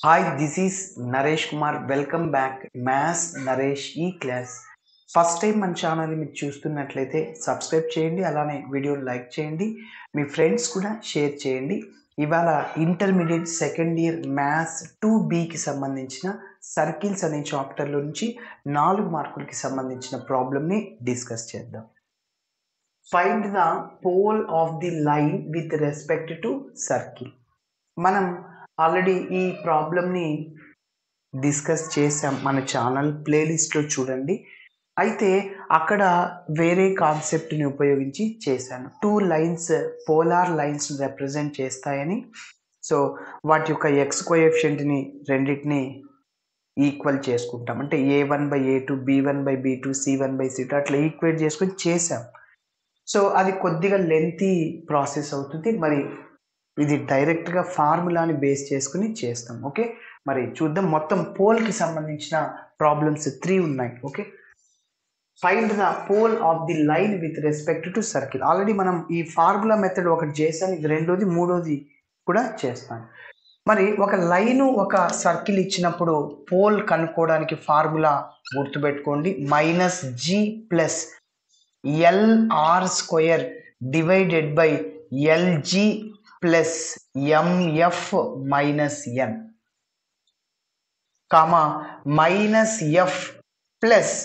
Hi, this is Naresh Kumar. Welcome back, Maths Naresh E-Class. First time మన ఛానల్ని మీరు చూస్తున్నట్లయితే సబ్స్క్రైబ్ చేయండి, అలానే వీడియోని లైక్ చేయండి, మీ ఫ్రెండ్స్ కూడా షేర్ చేయండి. ఇవాళ ఇంటర్మీడియట్ సెకండ్ ఇయర్ మ్యాథ్స్ 2Bకి సంబంధించిన సర్కిల్స్ అనే చాప్టర్లో నుంచి 4 మార్కులకి సంబంధించిన ప్రాబ్లమ్ని డిస్కస్ చేద్దాం. Find the pole of the line with respect to circle. మనం ఆల్రెడీ ఈ ప్రాబ్లమ్ని డిస్కస్ చేసాం, మన ఛానల్ ప్లేలిస్ట్లో చూడండి. అయితే అక్కడ వేరే కాన్సెప్ట్ని ఉపయోగించి చేశాను. 2 లైన్స్ పోలార్ లైన్స్ రిప్రజెంట్ చేస్తాయని, సో వాటి యొక్క ఎక్స్ కోఎఫిషియంట్ని రెండింటిని ఈక్వల్ చేసుకుంటాం. అంటే A1/A2, B1/B2, C1/C2 అట్లా ఈక్వేట్ చేసుకొని చేసాం. సో అది కొద్దిగా లెంతీ ప్రాసెస్ అవుతుంది. మరి ఇది డైరెక్ట్గా ఫార్ములాని బేస్ చేసుకుని చేస్తాం. ఓకే, మరి చూద్దాం. మొత్తం పోల్కి సంబంధించిన ప్రాబ్లమ్స్ 3 ఉన్నాయి. Okay, find the pole of the line with respect to circle. Already మనం ఈ ఫార్ములా మెథడ్ ఒకటి చేసాం, ఇది రెండోది, మూడోది కూడా చేస్తాం. మరి ఒక లైను ఒక సర్కిల్ ఇచ్చినప్పుడు పోల్ కనుక్కోవడానికి ఫార్ములా గుర్తుపెట్టుకోండి. -G plus LR² divided by LG plus MF minus N, comma -F plus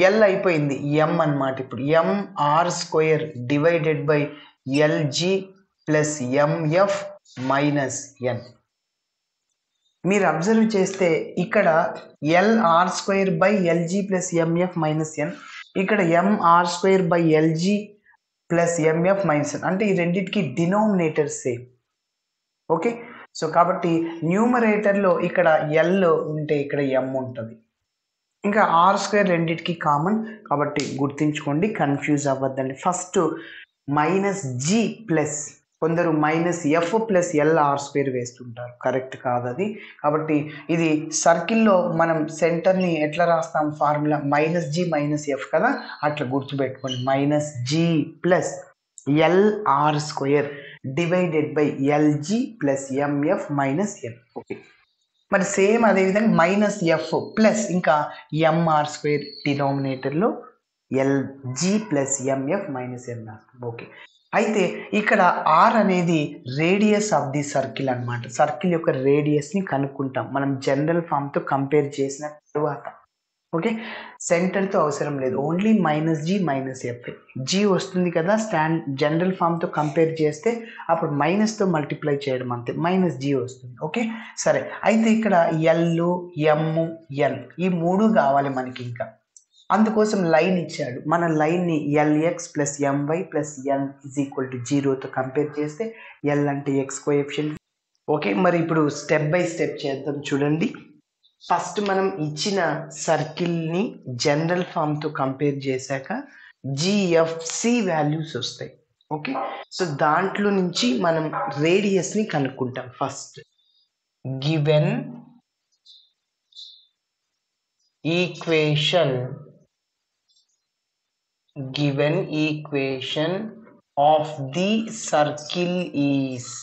L అయిపోయింది M అన్నమాట. ఇప్పుడు MR² divided by LG plus MF minus N. మీరు అబ్జర్వ్ చేస్తే ఇక్కడ LR² by LG plus MF minus N, ఇక్కడ MR² by LG plus MF minus N. అంటే ఈ రెండింటికి డినోమినేటర్ సేమ్. ఓకే, సో కాబట్టి న్యూమరేటర్లో ఇక్కడ L ఉంటే ఇక్కడ M ఉంటుంది, ఇంకా R² రెండింటికి కామన్ కాబట్టి గుర్తుంచుకోండి, కన్ఫ్యూజ్ అవ్వద్దండి. ఫస్ట్ -G ప్లస్, కొందరు -F ప్లస్ LR² వేస్తుంటారు, కరెక్ట్ కాదు అది. కాబట్టి ఇది సర్కిల్లో మనం సెంటర్ని ఎట్లా రాస్తాం, ఫార్ములా -G -F కదా, అట్లా గుర్తుపెట్టుకోండి. -G plus LR² divided by LG plus MF minus N. Okay, మరి సేమ్ అదేవిధంగా -F ప్లస్ ఇంకా MR² డినామినేటర్లో LG plus MF minus N రాస్తాం. ఓకే, అయితే ఇక్కడ R అనేది రేడియస్ ఆఫ్ ది సర్కిల్ అన్నమాట. సర్కిల్ యొక్క రేడియస్ని కనుక్కుంటాం మనం జనరల్ ఫామ్తో కంపేర్ చేసిన తర్వాత. ఓకే, సెంటర్తో అవసరం లేదు, ఓన్లీ -G -F. G వస్తుంది కదా జనరల్ ఫామ్తో కంపేర్ చేస్తే, అప్పుడు మైనస్తో మల్టిప్లై చేయడం అంతే, -G వస్తుంది. ఓకే, సరే. అయితే ఇక్కడ L, M, N ఈ 3 కావాలి మనకి. ఇంకా అందుకోసం లైన్ ఇచ్చాడు. మన లైన్ని LX plus MY plus N is equal to 0తో కంపేర్ చేస్తే L అంటే ఎక్స్ కోఎఫిషియంట్. ఓకే, మరి ఇప్పుడు స్టెప్ బై స్టెప్ చేద్దాం. చూడండి, ఫస్ట్ మనం ఇచ్చిన సర్కిల్ని జనరల్ ఫామ్తో కంపేర్ చేశాక GFC వాల్యూస్ వస్తాయి. ఓకే, సో దాంట్లో నుంచి మనం రేడియస్ని కనుక్కుంటాం. First given equation of the circle is,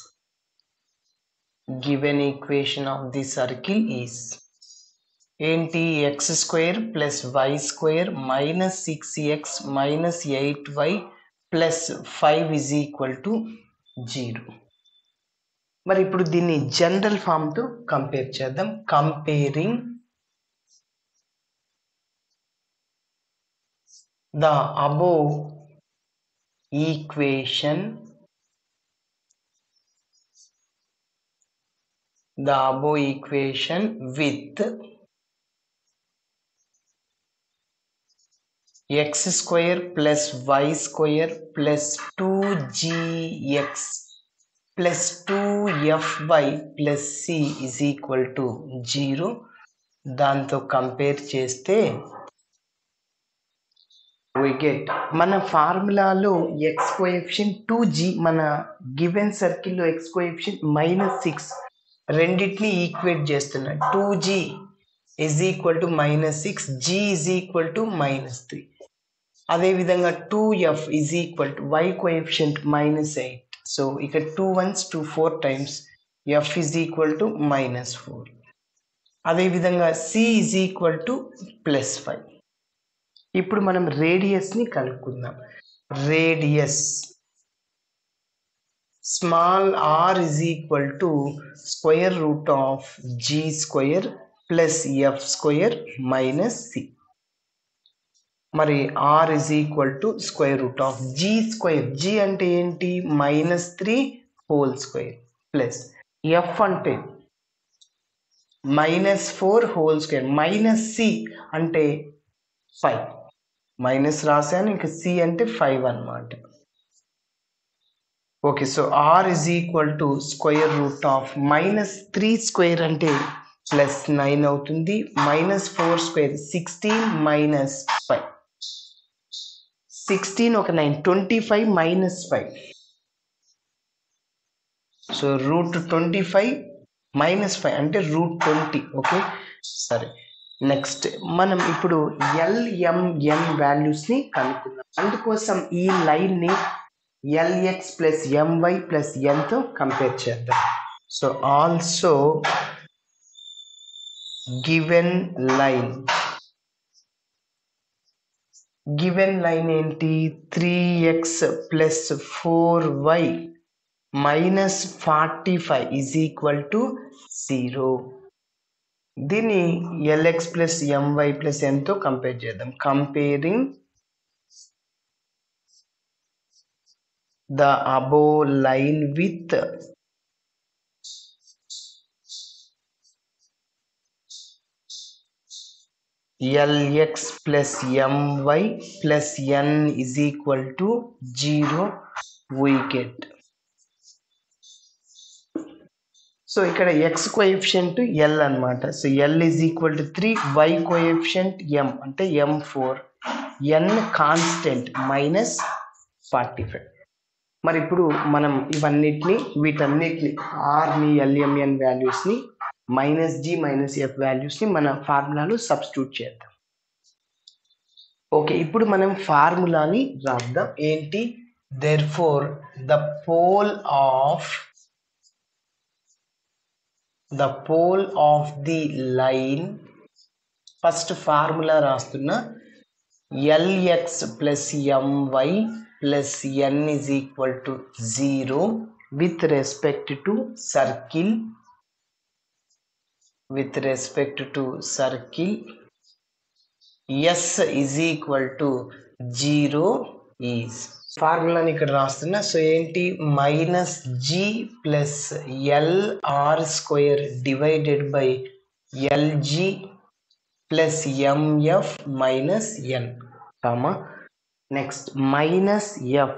given equation of the circle is ఏంటి, x² plus y² minus 6x minus 8y plus 5 is equal to 0. మరి ఇప్పుడు దీన్ని జనరల్ ఫామ్తో కంపేర్ చేద్దాం. Comparing the above equation with x² plus y² plus 2gx plus 2fy plus c is equal to 0. దాంతో compare చేస్తే we get మన ఫార్ములాలో X coefficient 2g, మన given సర్కిల్లో ఎక్స్ కోఎఫిషియంట్ -6, రెండింటిని ఈక్వేట్ చేస్తున్నాయి. 2g is equal to -6, g is equal to -3. అదేవిధంగా 2f is equal to y coefficient -8, so ఇక్కడ 2 1s 2 4 times f is equal to -4. అదేవిధంగా C is equal to +5. ఇప్పుడు మనం రేడియస్ని కనుక్కుందాం. Radius small R is equal to √g² + f² - c. మరి r is equal to √g². g అంటే ఏంటి? -3 whole square plus f అంటే -4 హోల్ స్క్వేర్ మైనస్ c అంటే 5. మైనస్ రాశాను, ఇంకా c అంటే 5 అన్నమాట. Okay, so r is equal to -3² అంటే +9 అవుతుంది. -4² 16 - 5. 16 ఒక 9 25 - 5. సో √25 - 5 అంటే √20. ఓకే, సరే. నెక్స్ట్ మనం ఇప్పుడు LMN వాల్యూస్ని కనుక్కుందాం. అందుకోసం ఈ లైన్ని LX + MY + Nతో కంపేర్ చేద్దాం. సో ఆల్సో గివెన్ ఏంటి? 3x + 4y - 45 is equal to 0. దీన్ని LX + MY + Nతో కంపేర్ చేద్దాం. Comparing the above line with LX + MY + N is equal to 0, we get. So ఇక్కడ x కోఎఫిషియంట్ L అన్నమాట. So L is equal to 3, y coefficient M అంటే M4, N constant -45. మరి ఇప్పుడు మనం వీటన్నిటిని ఆర్ని LMN వాల్యూస్ని -g - f వాల్యూస్ని మన ఫార్ములాలో సబ్స్టిట్యూట్ చేద్దాం. ఓకే, ఇప్పుడు మనం ఫార్ములాని రాద్దాం. ఏంటి? therefore the pole of the line, first formula రాస్తున్నా, LX + MY + N is equal to 0 with respect to circle. S is equal to 0 is. ఫార్ములాని ఇక్కడ రాస్తున్నా. సో ఏంటి? -g + LR² divided by LG + MF - N, next -f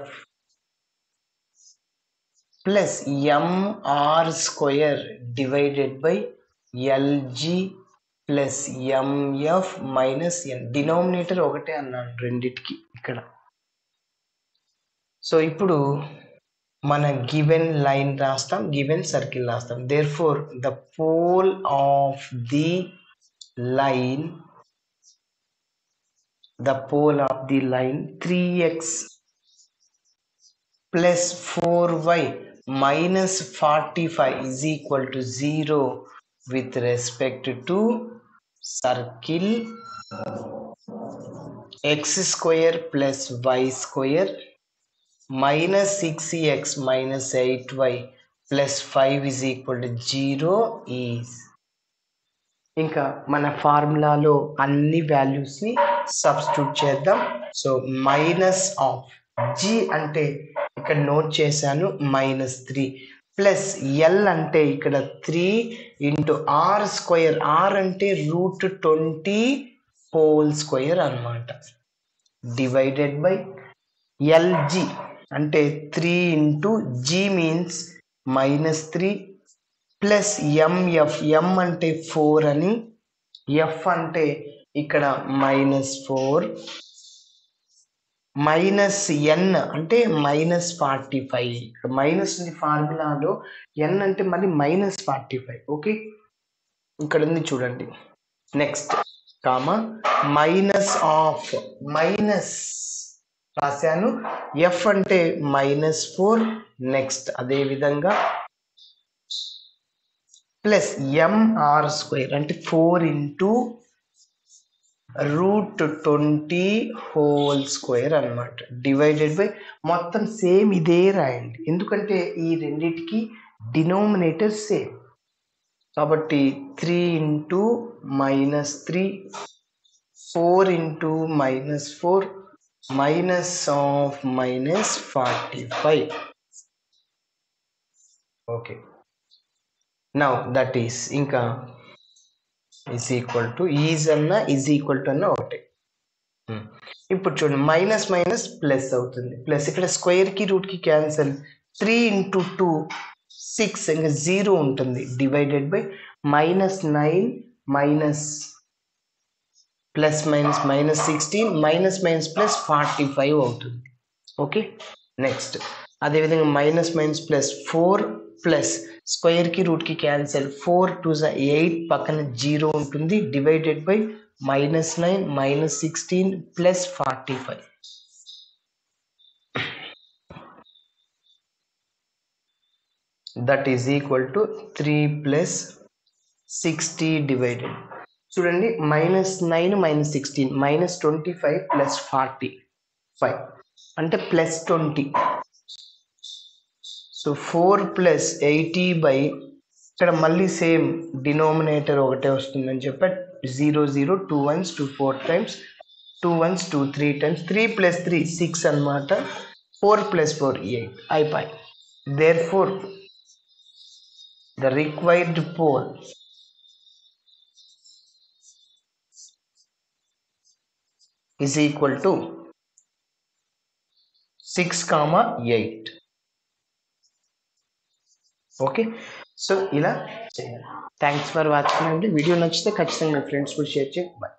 plus MR² divided by LG + MF - N. Denominator ఒకటే అన్నాను రెండిటికి ఇక్కడ. So ఇప్పుడు మన given line రాస్తాం, గివెన్ సర్కిల్ రాస్తాం. therefore the pole of the line 3x + 4y - 45 is equal to 0 with respect to circle x² + y² -6x - 8y + 5 is equal to 0 is. ఇంకా మన ఫార్ములాలో అన్ని వాల్యూస్ని సబ్స్టిట్యూట్ చేద్దాం. సో -g అంటే ఇక్కడ నోట్ చేశాను -3 ప్లస్ L అంటే ఇక్కడ 3 × R². R అంటే √20 హోల్ స్క్వేర్ అన్నమాట. డివైడెడ్ బై LG అంటే 3 × G means -3 plus MF, M అంటే 4 అని, F అంటే ఇక్కడ -4 -N అంటే -45. ఇక్కడ మైనస్ ఉంది ఫార్ములాలో, N అంటే మళ్ళీ -45. ఓకే, ఇక్కడ ఉంది చూడండి. నెక్స్ట్ మైనస్ రాశాను, F అంటే -4. నెక్స్ట్ అదే విధంగా ప్లస్ ఎంఆర్ స్క్వేర్ అంటే 4 ఇంటూ √20 హోల్ స్క్వేర్ అనమాట డివైడెడ్ బై మొత్తం సేమ్ ఇదే రాయండి, ఎందుకంటే ఈ రెండిటికి డినోమినేటర్ సేమ్ కాబట్టి 3 into -3 4 into -4 minus of -45. Okay, now that is ఇంకా ఈజ్ ఈక్వల్ టు ఈజ్ అన్న ఈజ్ ఈక్వల్ టు అన్న ఒకటే. ఇప్పుడు చూడండి మైనస్ మైనస్ ప్లస్ అవుతుంది, ప్లస్ ఇక్కడ స్క్వేర్కి రూట్కి క్యాన్సల్ 3 ఇంటూ 2 6 ఇంకా 0 ఉంటుంది divided by -9 minus plus minus -16 minus minus plus 45 అవుతుంది. ఓకే, నెక్స్ట్ అదేవిధంగా మైనస్ మైనస్ ప్లస్ 4 ప్లస్ స్క్వేర్కి రూట్కి క్యాన్సల్ 4 2 8 పక్కన 0 ఉంటుంది divided by -9 -16 plus 45. That is equal to 3 plus 60 divided చూడండి -9 -16 -25 ప్లస్ 45 అంటే ప్లస్ 20. సో 4 ప్లస్ 80 బై ఇక్కడ మళ్ళీ సేమ్ డినోమినేటర్ ఒకటే వస్తుందని చెప్పి 0 0 2 1s 2 4 times 2 1s 2 3 times 3 plus 3 6 అనమాట 4 ప్లస్ 4 8 అయిపోయి. Therefore the required pole is equal to 6, 8. Okay, so ఇలా చేయాలి. థ్యాంక్స్ ఫర్ వాచింగ్ అండి. వీడియో నచ్చితే ఖచ్చితంగా మీ ఫ్రెండ్స్ కూడా షేర్ చేయండి. బాయ్.